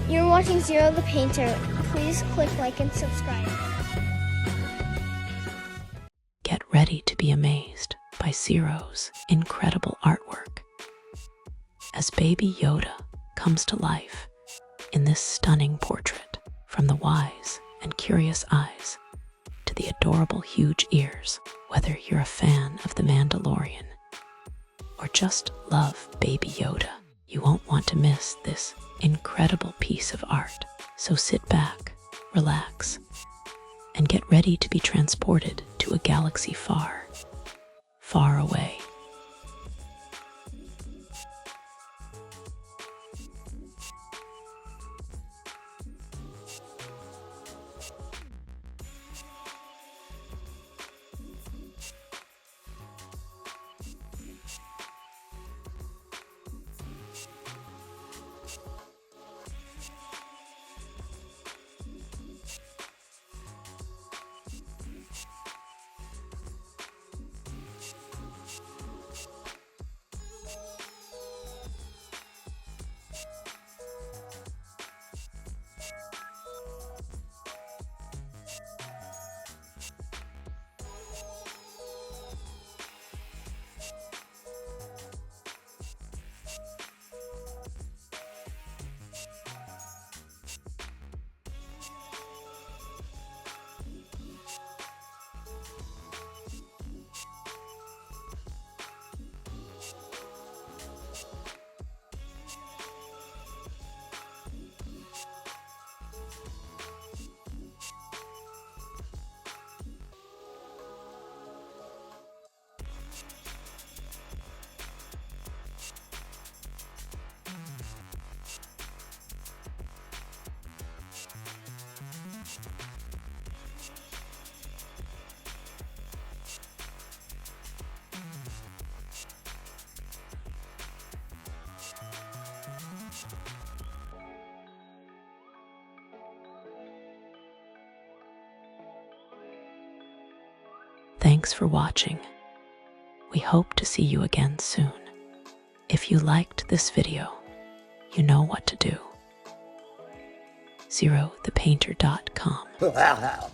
You're watching Zero the Painter. Please click like and subscribe. Get ready to be amazed by Zero's incredible artwork as Baby Yoda comes to life in this stunning portrait, from the wise and curious eyes to the adorable huge ears. Whether you're a fan of the Mandalorian or just love Baby Yoda, you won't want to miss this incredible piece of art. So sit back, relax, and get ready to be transported to a galaxy far, far away. Thanks for watching. We hope to see you again soon. If you liked this video, you know what to do. ZeroThePainter.com.